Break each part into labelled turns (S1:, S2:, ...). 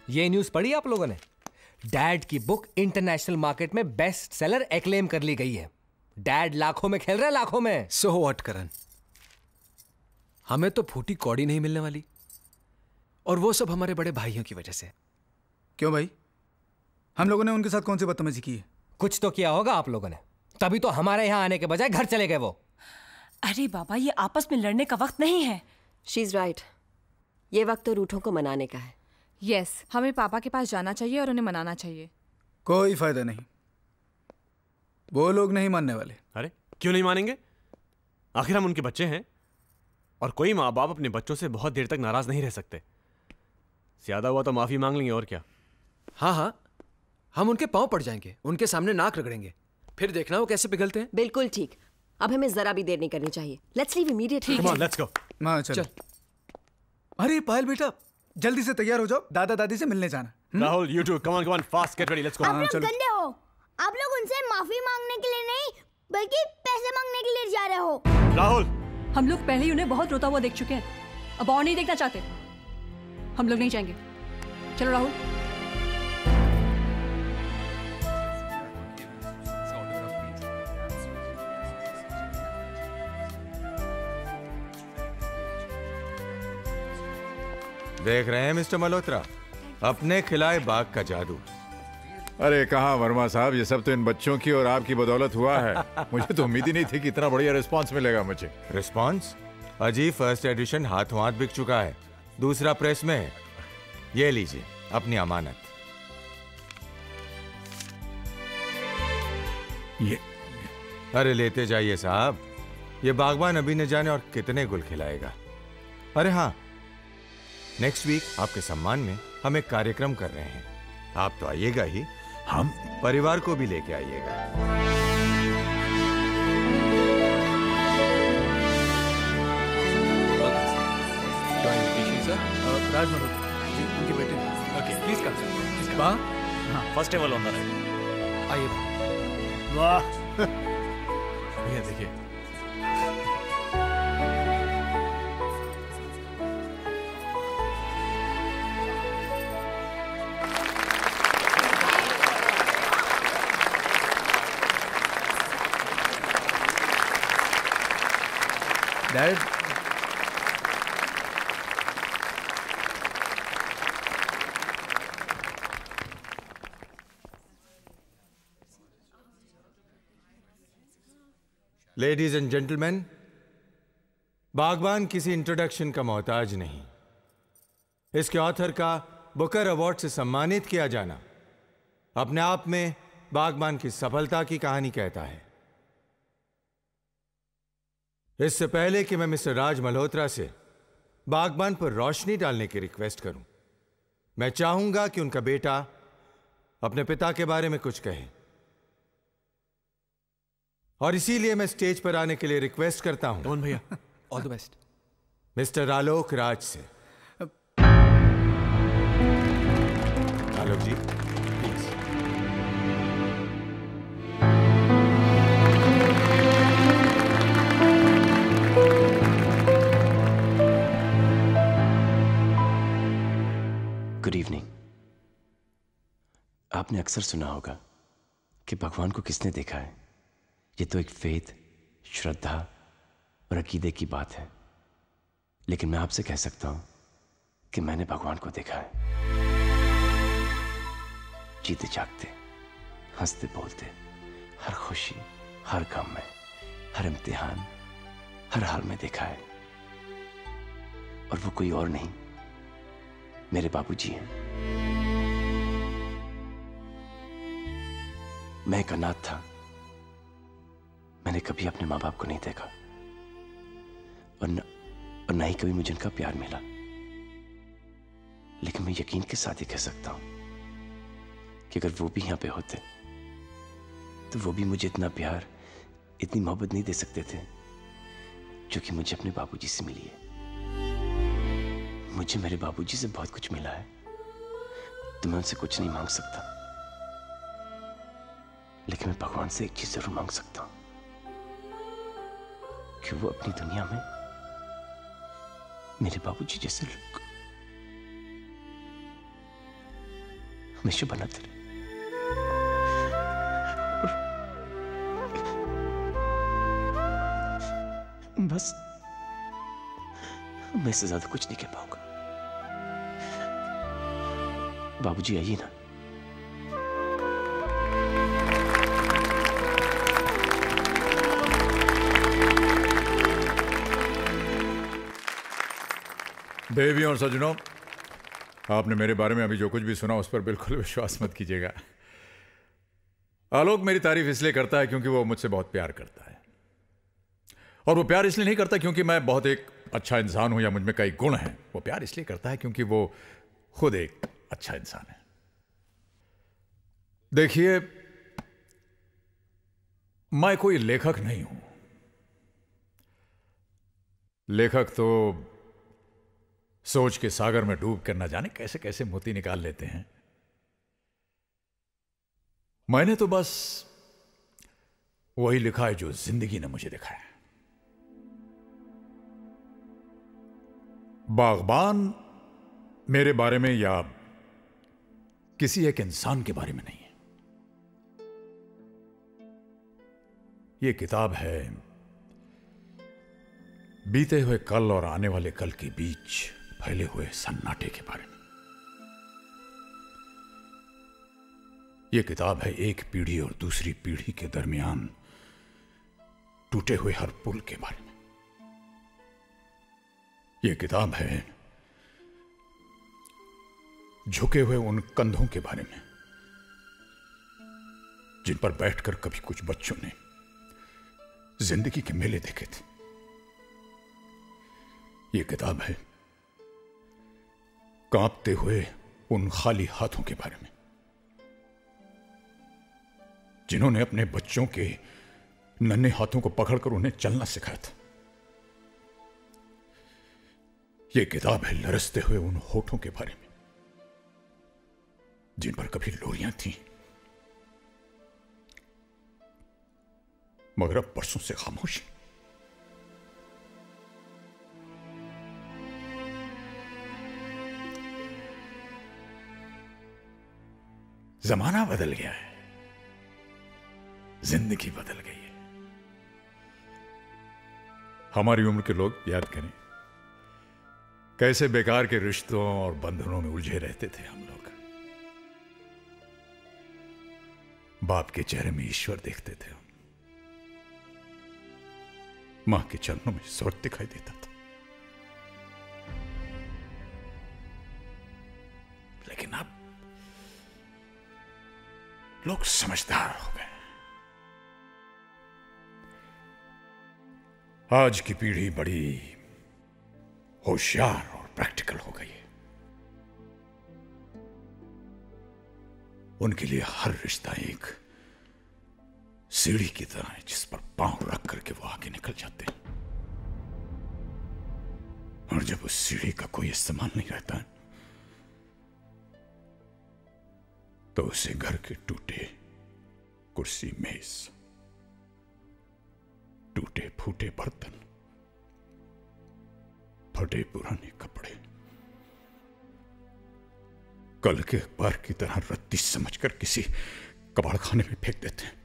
S1: ये न्यूज पढ़ी आप लोगों ने? डैड की बुक इंटरनेशनल मार्केट में बेस्ट सेलर एक्लेम कर ली गई है। डैड लाखों में खेल रहा है, लाखों में।
S2: सो व्हाट करण, हमें तो फूटी कौड़ी नहीं मिलने वाली, और वो सब हमारे बड़े भाइयों की वजह से।
S3: क्यों भाई, हम लोगों ने उनके साथ कौन सी बदतमीजी की है?
S1: कुछ तो किया होगा आप लोगों ने, तभी तो हमारे यहाँ आने के बजाय घर चले गए वो।
S4: अरे बाबा, ये आपस में लड़ने का वक्त नहीं है।
S5: शी इज राइट, ये वक्त तो रूठों को मनाने का है।
S6: यस, हमें पापा के पास जाना चाहिए और उन्हें मनाना चाहिए।
S3: कोई फायदा नहीं, वो लोग नहीं मानने वाले।
S7: अरे क्यों नहीं मानेंगे? आखिर हम उनके बच्चे हैं, और कोई माँ बाप अपने बच्चों से बहुत देर तक नाराज नहीं रह सकते। ज्यादा हुआ तो माफी मांग लेंगे, और क्या।
S2: हाँ हाँ, हम उनके पांव पड़ जाएंगे, उनके सामने नाक रगड़ेंगे, फिर देखना वो कैसे पिघलते हैं।
S5: बिल्कुल ठीक, अब हमें जरा भी देर नहीं करनी चाहिए। Let's leave immediately.
S7: Come on, let's go.
S3: हाँ चल। अरे पायल बेटा, जल्दी से तैयार हो जाओ, दादा दादी से मिलने जाना।
S7: Rahul, you too, come on, fast, get ready, let's go.
S8: आप लोग गंदे हो, आप लोग उनसे माफी मांगने के लिए नहीं बल्कि पैसे मांगने के लिए जा रहे हो।
S7: राहुल,
S4: हम लोग पहले ही उन्हें बहुत रोता हुआ देख चुके हैं, अब और नहीं देखना चाहते। हम लोग नहीं जाएंगे। चलो राहुल।
S9: देख रहे हैं मिस्टर मल्होत्रा, अपने खिलाए बाग का जादू।
S10: अरे कहाँ वर्मा साहब, ये सब तो इन बच्चों की और आपकी बदौलत हुआ है। मुझे तो उम्मीद ही नहीं थी कि इतना बढ़िया रिस्पांस मिलेगा मुझे।
S9: रिस्पांस? अजी, फर्स्ट एडिशन हाथों हाथ बिक चुका है, दूसरा प्रेस में है। ये लीजिए अपनी अमानत।
S10: ये
S9: अरे लेते जाइए साहब, ये बागबान अभी न जाने और कितने गुल खिलाएगा। अरे हाँ, नेक्स्ट वीक आपके सम्मान में हम एक कार्यक्रम कर रहे हैं, आप तो आइएगा ही, हम परिवार को भी लेके आइएगा।
S3: राज मल्होत्रा जी, उनके बेटे।
S2: Okay, please come sir.
S3: वाह,
S7: first table on the right.
S2: आइए।
S7: वाह, भैया देखिए।
S3: डैड,
S9: लेडीज एंड जेंटलमैन, बागबान किसी इंट्रोडक्शन का मोहताज नहीं। इसके ऑथर का बुकर अवार्ड से सम्मानित किया जाना अपने आप में बागबान की सफलता की कहानी कहता है। इससे पहले कि मैं मिस्टर राज मल्होत्रा से बागबान पर रोशनी डालने की रिक्वेस्ट करूं, मैं चाहूंगा कि उनका बेटा अपने पिता के बारे में कुछ कहे, और इसीलिए मैं स्टेज पर आने के लिए रिक्वेस्ट करता हूं।
S2: कौन भैया, all the best.
S9: Mister Alok Raj से। आलोक जी प्लीज।
S11: Good evening. आपने अक्सर सुना होगा कि भगवान को किसने देखा है। ये तो एक फेथ, श्रद्धा और अकीदे की बात है, लेकिन मैं आपसे कह सकता हूं कि मैंने भगवान को देखा है। जीते जागते, हंसते बोलते, हर खुशी, हर गम में, हर इम्तिहान, हर हाल में देखा है। और वो कोई और नहीं, मेरे बाबूजी हैं। मैं एक अनाथ था, मैंने कभी अपने माँ बाप को नहीं देखा, और न ही कभी मुझे उनका प्यार मिला। लेकिन मैं यकीन के साथ ही कह सकता हूं कि अगर वो भी यहां पे होते तो वो भी मुझे इतना प्यार, इतनी मोहब्बत नहीं दे सकते थे जो कि मुझे अपने बाबूजी से मिली है। मुझे मेरे बाबूजी से बहुत कुछ मिला है, तो मैं उनसे कुछ नहीं मांग सकता, लेकिन मैं भगवान से एक चीज जरूर मांग सकता हूं कि वो अपनी दुनिया में मेरे बाबूजी जैसे लोग हमेशा बनाते रहे। बस मैं इससे ज्यादा कुछ नहीं कह पाऊंगा। बाबूजी आइए ना।
S10: देवियों और सज्जनों, आपने मेरे बारे में अभी जो कुछ भी सुना उस पर बिल्कुल विश्वास मत कीजिएगा। आलोक मेरी तारीफ इसलिए करता है क्योंकि वो मुझसे बहुत प्यार करता है, और वो प्यार इसलिए नहीं करता क्योंकि मैं बहुत एक अच्छा इंसान हूं या मुझ में कई गुण हैं। वो प्यार इसलिए करता है क्योंकि वो खुद एक अच्छा इंसान है। देखिए, मैं कोई लेखक नहीं हूं। लेखक तो सोच के सागर में डूब कर न जाने कैसे कैसे मोती निकाल लेते हैं। मैंने तो बस वही लिखा है जो जिंदगी ने मुझे दिखाया। बागबान मेरे बारे में या किसी एक इंसान के बारे में नहीं है। यह किताब है बीते हुए कल और आने वाले कल के बीच फैले हुए सन्नाटे के बारे में। यह किताब है एक पीढ़ी और दूसरी पीढ़ी के दरमियान टूटे हुए हर पुल के बारे में। यह किताब है झुके हुए उन कंधों के बारे में जिन पर बैठकर कभी कुछ बच्चों ने जिंदगी के मेले देखे थे। यह किताब है कांपते हुए उन खाली हाथों के बारे में जिन्होंने अपने बच्चों के नन्हे हाथों को पकड़कर उन्हें चलना सिखाया था। यह किताब है लरसते हुए उन होठों के बारे में जिन पर कभी लोरियां थीं, मगर अब बरसों से खामोशी। जमाना बदल गया है, जिंदगी बदल गई है। हमारी उम्र के लोग याद करें कैसे बेकार के रिश्तों और बंधनों में उलझे रहते थे हम लोग। बाप के चेहरे में ईश्वर देखते थे हम, मां के चरणों में स्वर्ग दिखाई देता था। लेकिन अब लोग समझदार हो गए। आज की पीढ़ी बड़ी होशियार और प्रैक्टिकल हो गई है। उनके लिए हर रिश्ता एक सीढ़ी की तरह है जिस पर पांव रख करके वो आगे निकल जाते हैं, और जब उस सीढ़ी का कोई इस्तेमाल नहीं रहता है तो उसे घर के टूटे कुर्सी मेज, टूटे फूटे बर्तन, फटे पुराने कपड़े, कल के अखबार की तरह रत्ती समझकर किसी कबाड़ खाने में फेंक देते हैं।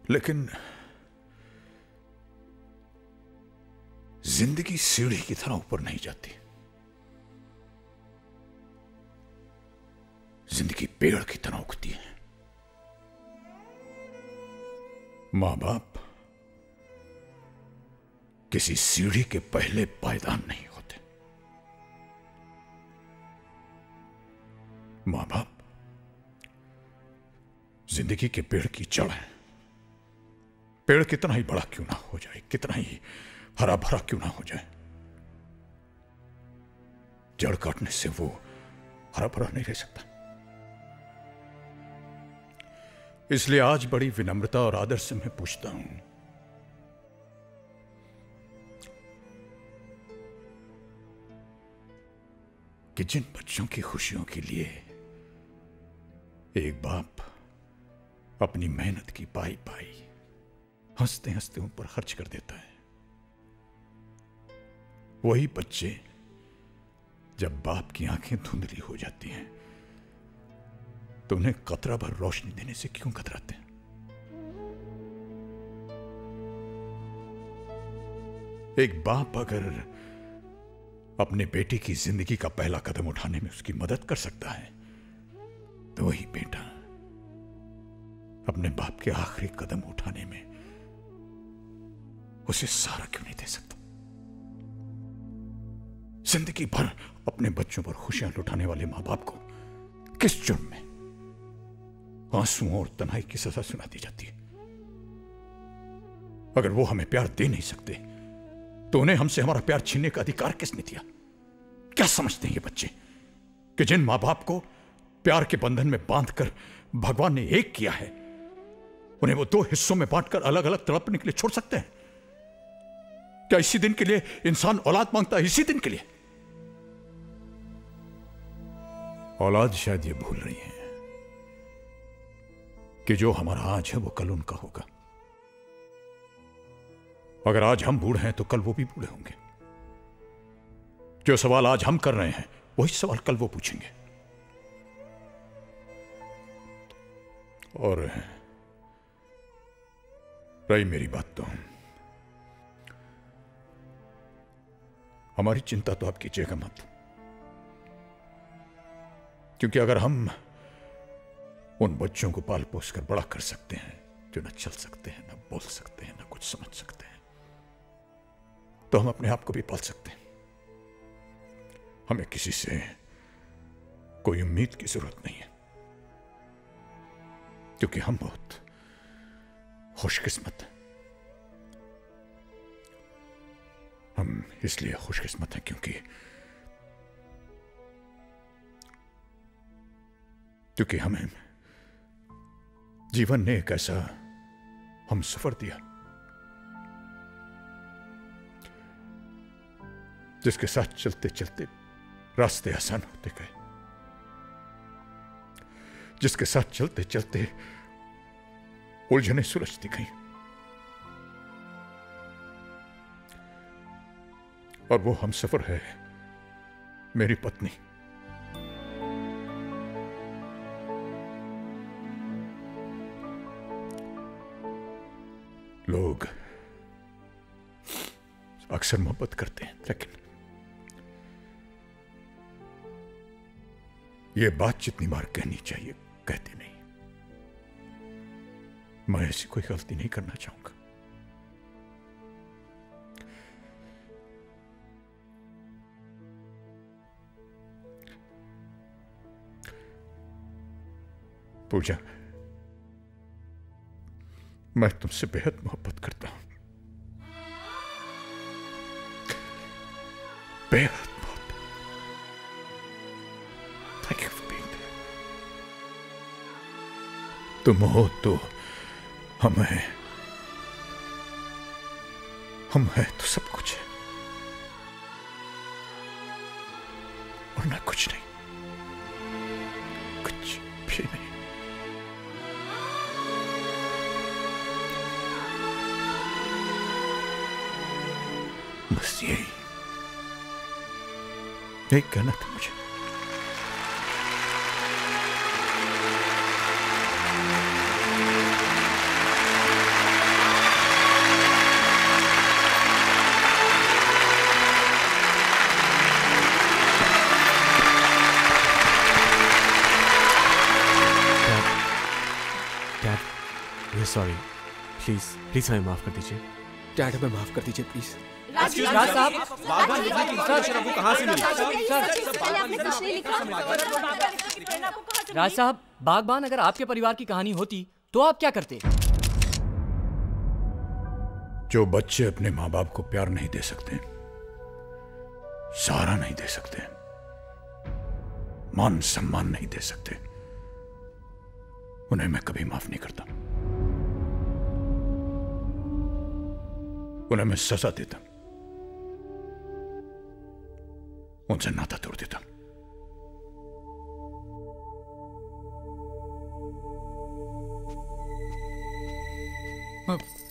S10: लेकिन जिंदगी सीढ़ी की तरह ऊपर नहीं जाती। जिंदगी पेड़ की तरह उगती है। मां बाप किसी सीढ़ी के पहले पायदान नहीं होते। मां बाप जिंदगी के पेड़ की जड़ है। पेड़ कितना ही बड़ा क्यों ना हो जाए, कितना ही हरा भरा क्यों ना हो जाए, जड़ काटने से वो हरा भरा नहीं रह सकता। इसलिए आज बड़ी विनम्रता और आदर से मैं पूछता हूं, कि जिन बच्चों की खुशियों के लिए एक बाप अपनी मेहनत की पाई पाई हंसते हंसते उन पर खर्च कर देता है, वही बच्चे जब बाप की आंखें धुंधली हो जाती हैं तो उन्हें कतरा भर रोशनी देने से क्यों कतराते हैं? एक बाप अगर अपने बेटे की जिंदगी का पहला कदम उठाने में उसकी मदद कर सकता है तो वही बेटा अपने बाप के आखिरी कदम उठाने में उसे सहारा क्यों नहीं दे सकता? जिंदगी भर अपने बच्चों पर खुशियां लुटाने वाले मां बाप को किस जुर्म में आंसुओं और तन्हाई की सजा सुना दी जाती है? अगर वो हमें प्यार दे नहीं सकते तो उन्हें हमसे हमारा प्यार छीनने का अधिकार किसने दिया? क्या समझते हैं ये बच्चे कि जिन मां बाप को प्यार के बंधन में बांधकर भगवान ने एक किया है उन्हें वो दो हिस्सों में बांटकर अलग अलग तड़पने के लिए छोड़ सकते हैं? क्या इसी दिन के लिए इंसान औलाद मांगता है? इसी दिन के लिए? औलाद शायद ये भूल रही है कि जो हमारा आज है वो कल उनका होगा। अगर आज हम बूढ़े हैं तो कल वो भी बूढ़े होंगे। जो सवाल आज हम कर रहे हैं वही सवाल कल वो पूछेंगे। और रही मेरी बात तो हमारी चिंता तो आप कीजिएगा मत, क्योंकि अगर हम उन बच्चों को पाल पोस कर बड़ा कर सकते हैं जो न चल सकते हैं, न बोल सकते हैं, न कुछ समझ सकते हैं, तो हम अपने आप को भी पाल सकते हैं। हमें किसी से कोई उम्मीद की जरूरत नहीं है, क्योंकि हम बहुत खुशकिस्मत हैं। हम इसलिए खुशकिस्मत हैं क्योंकि हमें जीवन ने एक ऐसा हम सफर दिया जिसके साथ चलते चलते रास्ते आसान होते गए, जिसके साथ चलते चलते उलझने सुलझती गई, और वो हम सफर है मेरी पत्नी। लोग अक्सर मोहब्बत करते हैं, लेकिन ये बात जितनी बार कहनी चाहिए कहते नहीं। मैं ऐसी कोई गलती नहीं करना चाहूंगा। पूजा, मैं तुमसे बेहद मोहब्बत करता हूं, बेहद मोहब्बत। Thank you for being there. तुम हो तो हम हैं तो सब कुछ है, और ना कुछ नहीं, कुछ भी नहीं। बस यही कहना था मुझे।
S7: डैड, सॉरी, प्लीज हमें माफ कर दीजिए।
S2: डैड, हमें माफ कर दीजिए प्लीज।
S4: राज साहब,
S7: कहाँ से मिली?
S12: राज साहब, बागबान अगर आपके परिवार की कहानी होती तो आप क्या करते?
S10: जो बच्चे अपने मां बाप को प्यार नहीं दे सकते, सहारा नहीं दे सकते, मान सम्मान नहीं दे सकते, उन्हें मैं कभी माफ नहीं करता। उन्हें मैं सजा देता, उनसे नाता तोड़ देता।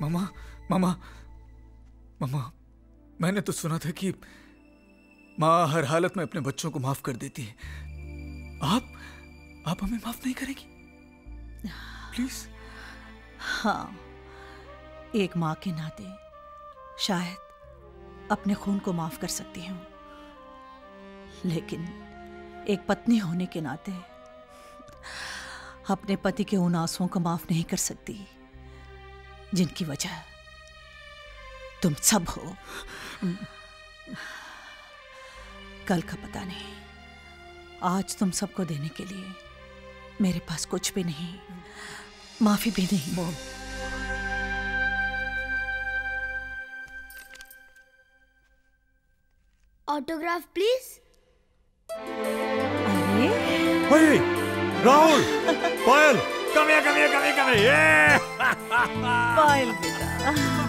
S3: मामा, मामा, मामा, मैंने तो सुना था कि माँ हर हालत में अपने बच्चों को माफ कर देती है। आप हमें माफ नहीं करेगी प्लीज?
S13: हाँ, एक माँ के नाते शायद अपने खून को माफ कर सकती हूँ, लेकिन एक पत्नी होने के नाते अपने पति के उन आंसुओं को माफ नहीं कर सकती जिनकी वजह तुम सब हो। कल का पता नहीं, आज तुम सबको देने के लिए मेरे पास कुछ भी नहीं, माफी भी नहीं।
S8: Autograph please.
S7: Hey, Rahul, Payal, come here, come here, come here, come here.
S13: पायल बेटा।